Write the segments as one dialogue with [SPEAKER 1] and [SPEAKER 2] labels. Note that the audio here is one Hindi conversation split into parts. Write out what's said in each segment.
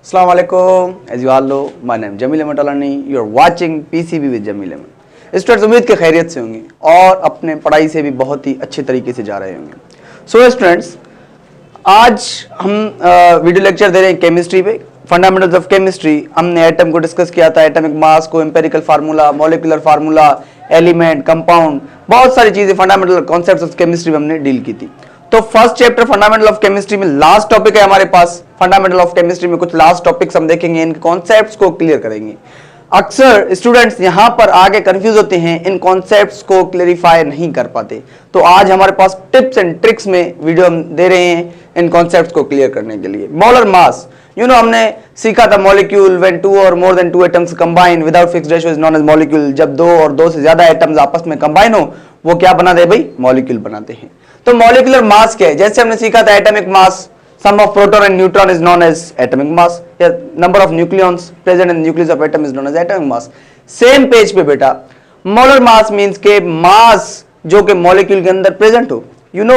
[SPEAKER 1] Assalamu alaikum. As you all know, my name is Jamil Ahmed Talani. You are watching PCB with Jamil Ahmed. Students उम्मीद के खैरियत से होंगे और अपने पढ़ाई से भी बहुत ही अच्छे तरीके से जा रहे होंगे। सो स्टूडेंट्स, आज हम वीडियो लेक्चर दे रहे हैं केमिस्ट्री पे, फंडामेंटल्स ऑफ केमिस्ट्री। हमने एटम को डिस्कस किया था, एटॉमिक मास को, empirical formula, molecular formula, element, compound, बहुत सारी चीजें फंडामेंटल कॉन्सेप्ट्स ऑफ केमिस्ट्री में हमने डील की थी। तो first chapter fundamental of chemistry में लास्ट टॉपिक है हमारे पास। फंडामेंटल ऑफ केमिस्ट्री में कुछ लास्ट टॉपिक्स हम देखेंगे, इन कॉन्सेप्ट्स को क्लियर करेंगे। अक्सर स्टूडेंट्स यहां पर आगे कंफ्यूज होते हैं, इन कॉन्सेप्ट्स को क्लेरिफाई नहीं कर पाते। तो आज हमारे पास टिप्स एंड ट्रिक्स में वीडियो हम दे रहे हैं इन कॉन्सेप्ट्स को क्लियर करने के लिए। मोलर मास, हमने सीखा था मॉलिक्यूल व्हेन टू और more than two atoms combine without fixed ratio is known as molecule. जब दो और दो से ज्यादा एटम्स आपस में कंबाइन हो, वो क्या बना दे भाई? मॉलिक्यूल बनाते हैं। तो मॉलिक्यूलर मास क्या है? जैसे हमने सीखा था atomic mass, sum of proton and neutron is known as atomic mass, या number of nucleons present in the nucleus of atom is known as atomic mass। Same page पे बेटा मोलर मास मींस के मास जो कि मॉलिक्यूल के अंदर प्रेजेंट हो।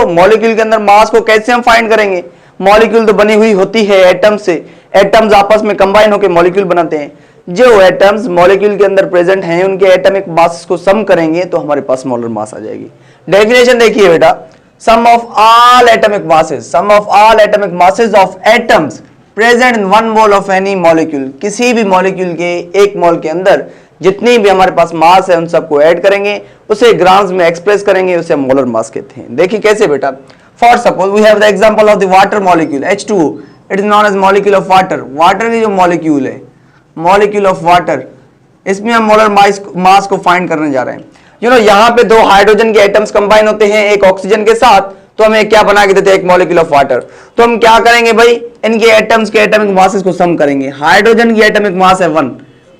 [SPEAKER 1] मॉलिक्यूल के अंदर मास को कैसे हम फाइंड करेंगे? मॉलिक्यूल तो बनी हुई होती है एटम से, एटम्स आपस में कंबाइन होकर मॉलिक्यूल बनाते हैं। जो एटम्स मॉलिक्यूल के अंदर प्रेजेंट हैं उनके एटॉमिक मास को सम करेंगे तो हमारे पास मोलर मास आ जाएगी। डेफिनेशन देखिए बेटा, sum of all atomic masses of atoms present in one mole of any molecule। किसी भी मॉलिक्यूल के एक मोल के अंदर जितनी भी हमारे पास मास है उन सबको ऐड करेंगे, उसे ग्राम्स में एक्सप्रेस करेंगे, उसे मोलर मास कहते हैं। देखिए कैसे बेटा, for suppose we have the example of the water molecule H2O, it is known as molecule of water. Water की जो मॉलिक्यूल है, मॉलिक्यूल ऑफ वाटर, इसमें हम मोलर मास को फाइंड करने जा रहे हैं। यहाँ पे दो हाइड्रोजन के एटम्स कंबाइन होते हैं एक ऑक्सीजन के साथ, तो हमें क्या बना के देते हैं? एक मॉलिक्यूल ऑफ वाटर। तो हम क्या करेंगे भाई? इनके एटम्स के एटॉमिक मासेस को सम करेंगे। हाइड्रोजन की एटॉमिक मास है 1,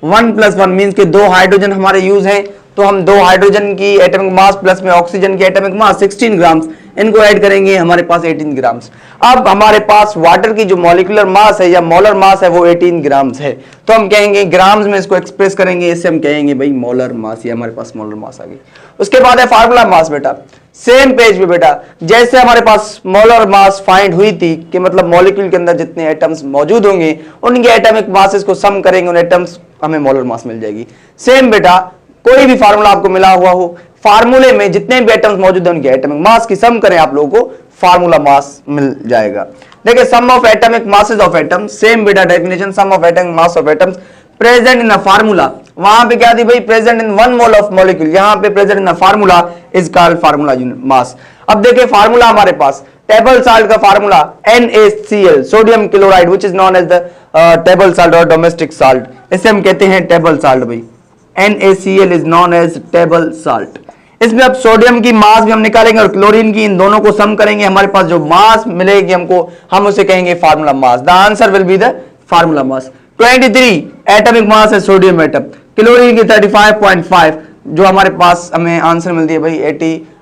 [SPEAKER 1] 1 + 1 मींस के दो हाइड्रोजन हमारे यूज हैं, तो हम दो हाइड्रोजन की एटॉमिक मास प्लस में ऑक्सीजन की एटॉमिक मास 16 ग्राम्स, इनको ऐड करेंगे, हमारे पास 18 ग्राम्स। अब हमारे पास वाटर की जो मॉलिक्यूलर मास है या मोलर मास है वो 18 ग्राम्स है, तो हम कहेंगे ग्राम्स में इसको एक्सप्रेस करेंगे, इससे हम कहेंगे भाई मोलर मास, ये हमारे पास मोलर मास आ गई। उसके बाद है फार्मूला मास बेटा, सेम पेज पे बेटा, जैसे हमारे पास मोलर मास फाइंड हुई थी कि मतलब मॉलिक्यूल के अंदर जितने एटम्स मौजूद होंगे उनके एटॉमिक मासेस को सम करेंगे, उन एटम्स हमें मोलर मास मिल जाएगी। सेम बेटा, कोई भी फार्मूला आपको मिला हुआ हो, फार्मूले में जितने भी एटम्स मौजूद हैं उनके एटॉमिक मास की सम करें, आप लोगों को फार्मूला मास मिल जाएगा। देखिए sum of atomic masses of atoms, same बेटा definition, sum of atomic mass of atoms present in a formula. वहां पे क्या थी भाई? Present in 1 mole of molecule, यहां पे present in a formula is called formula mass. अब देखिए फार्मूला हमारे पास, टेबल साल्ट का formula NaCl, sodium chloride, which is known as the table salt और डोमेस्टिक साल्ट, इसे हम कहते हैं टेबल साल्ट भाई। NaCl is known as table salt. इसमें अब सोडियम की मास भी हम निकालेंगे और क्लोरीन की, इन दोनों को सम करेंगे, हमारे पास जो मास मिलेगी हमको, हम उसे कहेंगे formula mass. The answer will be the formula mass. 23 atomic mass है सोडियम एटम, क्लोरीन की 35.5, जो हमारे पास हमें आंसर मिलती है भाई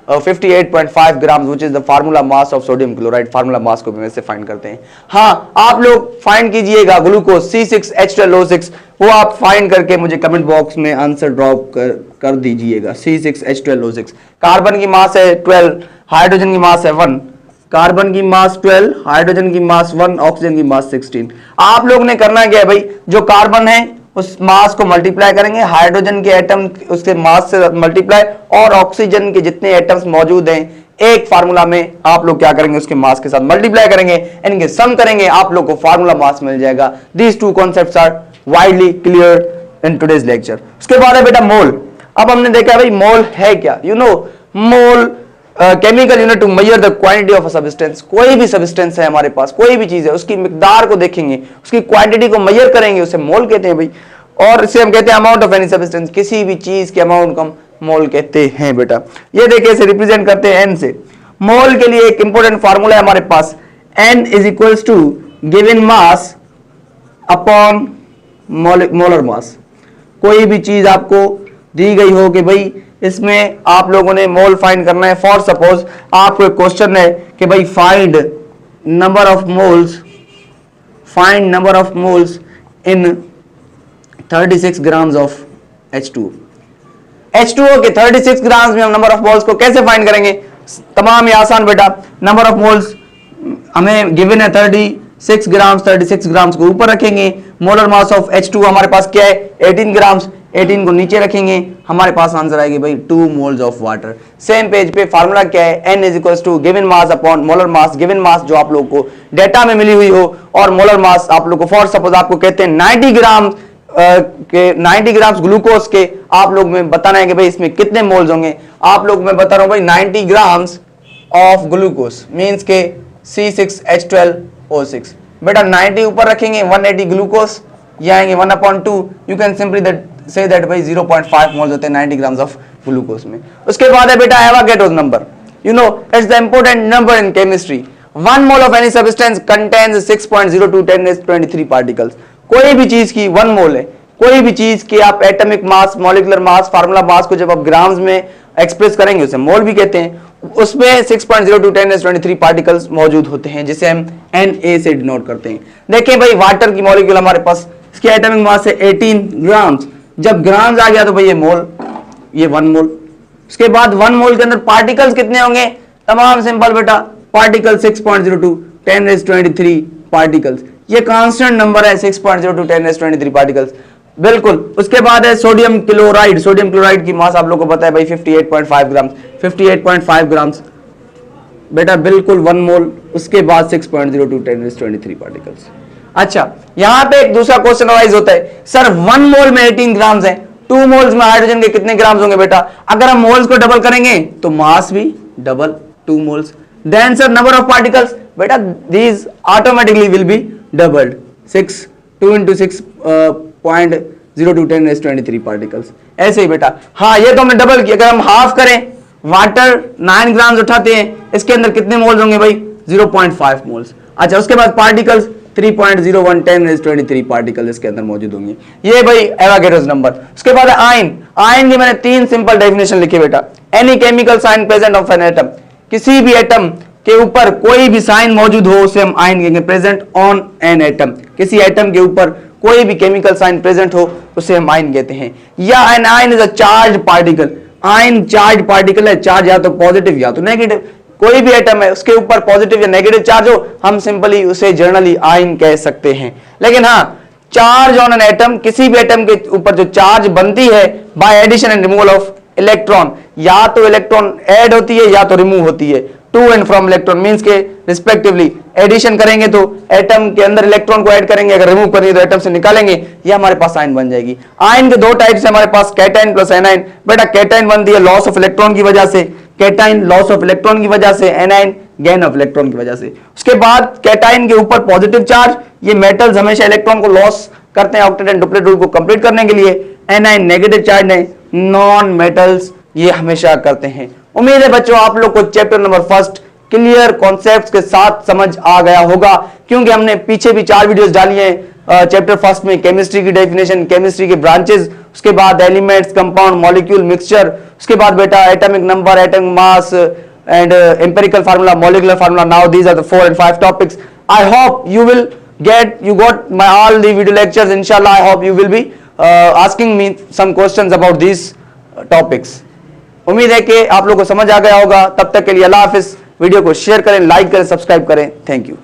[SPEAKER 1] 58.5 gram, which is the formula mass of sodium chloride. Formula mass को भी वैसे फाइंड करते हैं। हाँ, आप लोग फाइंड कीजिएगा ग्लूकोज C6H12O6, वो आप फाइंड करके मुझे कमेंट बॉक्स में आंसर ड्रॉप कर दीजिएगा। C6H12O6। कार्बन की मास है 12, हाइड्रोजन की मास है 1, कार्बन की मास 12, हाइड्रोजन की मास 1, ऑक्सीजन की मास 16। आप लोग ने करना क्या है भाई? जो कार्बन है उस मास को मल्टीप्लाई करेंगे, हाइड्रोजन के एटम उसके मास से मल्टीप्लाई, और ऑक्सीजन के जितने एटम्स मौजूद हैं एक फार्मूला में आप लोग क्या करेंगे? उसके मास के साथ मल्टीप्लाई करेंगे, इनके सम करेंगे, आप लोग को फार्मूला मास मिल जाएगा। These two concepts are widely clear in today's lecture. उसके बाद है बेटा मोल। अब हमने देखा भाई मोल है क्या? Mole chemical unit to measure the quantity of a substance. कोई भी सब्सटेंस है हमारे पास, कोई भी चीज है, उसकी मिकदार को देखेंगे, उसकी क्वांटिटी को मेजर करेंगे, उसे मोल कहते हैं भाई। और इसे हम कहते हैं अमाउंट ऑफ एनी सब्सटेंस, किसी भी चीज के अमाउंट को हम मोल कहते हैं बेटा। ये देखिए इसे रिप्रेजेंट करते हैं N से। मोल के लिए एक इंपॉर्टेंट फार्मूला है हमारे पास, N is equals to given mass upon molar mass. कोई भी चीज आपको दी गई हो कि भाई इसमें आप लोगों ने मोल फाइंड करना है। फॉर सपोज आपको एक क्वेश्चन है कि भाई find number of moles in 36 grams of H2O। H2O के 36 ग्राम्स में हम नंबर ऑफ मोल्स को कैसे फाइंड करेंगे? तमाम ही आसान बेटा। नंबर ऑफ मोल्स हमें गिवन है 30, 6 ग्राम 36 ग्राम को ऊपर रखेंगे। मोलर मास ऑफ H2 हमारे पास क्या है 18 ग्राम, 18 को नीचे रखेंगे, हमारे पास आंसर आएगी भाई 2 moles of water. Same page पे फार्मूला क्या है, N is equal to given mass upon molar mass. Given mass जो आप लोग को डेटा में मिली हुई हो और मोलर मास आप लोग को फॉर सपोज आपको कहते हैं 90 ग्राम के 90 ग्राम ग्लूकोज के आप लोग में बताना है कि भाई इसमें कितने मोल्स होंगे। आप लोग मैं बता रहा हूं भाई 90 ग्राम्स ऑफ ग्लूकोज मींस के C6H12O6। बेटा 90 ऊपर रखेंगे 180 ग्लूकोज, ये आएंगे 1/2। You can simply say that भाई 0.5 मोल्स होते हैं 90 ग्राम्स ऑफ ग्लूकोज में। उसके बाद है बेटा Avogadro's number. You know it's the important number in chemistry. 1 mole of any substance contains 6.02 10⁻23 particles. कोई भी चीज की 1 मोल है, कोई भी चीज के आप atomic mass, molecular mass, formula mass को जब आप ग्राम्स में एक्सप्रेस करेंगे उसे मोल भी कहते हैं। उसमें 6.02 10⁻23 पार्टिकल्स मौजूद होते हैं जिसे हम Na से डिनोट करते हैं। देखिए भाई वाटर की मॉलिक्यूल हमारे पास, इसकी एटॉमिक मास है 18 ग्राम्स। जब ग्राम्स आ गया तो भाई ये मोल, ये 1 मोल। उसके बाद 1 मोल के अंदर पार्टिकल्स कितने होंगे, तमाम सिंपल बेटा, पार्टिकल 6.02 10⁻23 पार्टिकल्स। ये कांस्टेंट नंबर है 6.02 10⁻23 पार्टिकल्स, बिल्कुल। उसके बाद है सोडियम क्लोराइड। सोडियम क्लोराइड की मास आप लोग को पता है भाई 58.5 ग्राम, 58.5 ग्राम बेटा, बिल्कुल 1 मोल। उसके बाद 6.02 10⁻23 पार्टिकल्स। अच्छा, यहां पे एक दूसरा क्वेश्चन राइज होता है, सर 1 मोल में 18 ग्राम्स है, 2 मोल्स में हाइड्रोजन के कितने ग्राम्स होंगे बेटा? अगर हम मोल्स को डबल करेंगे तो मास भी double, 2 moles. Then sir number of particles, बेटा these automatically will be doubled, 2 into 6.02 10⁻23 particles. ऐसे ही बेटा, हाँ ये तो हमने डबल किया। अगर हम हाफ करें, वाटर 9 ग्राम्स उठाते हैं, इसके अंदर कितने मोल्स होंगे भाई? 0.5 मोल्स। अच्छा, उसके बाद पार्टिकल्स 3.01 10⁻23 पार्टिकल इसके अंदर मौजूद होंगे। ये भाई एवोगैड्रोस नंबर। उसके बाद आयन। आयन की मैंने 3 सिंपल डेफिनेशन लिखी बेटा। Any chemical sign present of an atom, किसी भी एटम के ऊपर कोई भी साइन मौजूद हो उसे हम आयन कहेंगे, प्रेजेंट ऑन एन एटम। किसी एटम के ऊपर कोई भी केमिकल साइन प्रेजेंट हो उसे हम आयन कहते हैं। या an ion is a charge particle. Ion charge particle है, चार्ज या तो पॉजिटिव या तो नेगेटिव। कोई भी एटम है उसके ऊपर पॉजिटिव या नेगेटिव चार्ज हो, हम सिंपली उसे जनरली आयन कह सकते हैं। लेकिन हाँ, चार्ज ऑन एन एटम, किसी भी एटम के ऊपर जो चार्ज बनती है by addition and removal of electron, या तो इलेक्ट्रॉन ऐड होती है या तो रिमूव होती है, to and from electron means के रिस्पेक्टिवली। एडिशन करेंगे तो एटम के अंदर इलेक्ट्रॉन को ऐड करेंगे, अगर रिमूव करेंगे तो एटम से निकालेंगे, ये हमारे पास आयन बन जाएगी। आयन के 2 टाइप्स है हमारे पास, कैटायन प्लस एनायन। बेटा कैटायन बनती है लॉस ऑफ इलेक्ट्रॉन की वजह से, कैटायन लॉस ऑफ इलेक्ट्रॉन की वजह से, एनायन गेन ऑफ इलेक्ट्रॉन की वजह से। उसके बाद कैटायन के ऊपर पॉजिटिव चार्ज, ये मेटल्स हमेशा इलेक्ट्रॉन को लॉस करते हैं ऑक्टेट एंड डुप्लेट रूल को कंप्लीट करने के लिए। एनायन नेगेटिव चार्ज है, नॉन मेटल्स ये हमेशा करते हैं। उम्मीद है बच्चों आप लोग को चैप्टर नंबर 1 क्लियर कॉन्सेप्ट्स के साथ समझ आ गया होगा, क्योंकि हमने पीछे भी 4 वीडियोस डाली हैं। चैप्टर 1 में केमिस्ट्री की डेफिनेशन, केमिस्ट्री के ब्रांचेस, उसके बाद एलिमेंट्स, कंपाउंड, मॉलिक्यूल, मिक्सचर, उसके बाद बेटा atomic number, atomic mass and empirical formula, molecular formula. Now these are the 4 and 5 topics. I hope you got my all the video lectures. Inshallah, I hope you will be asking me some questions about these topics. उम्मीद है कि आप लोगों को समझ आ गया होगा। तब तक के लिए अल्लाह हाफिज। वीडियो को शेयर करें, लाइक करें, सब्सक्राइब करें। Thank you.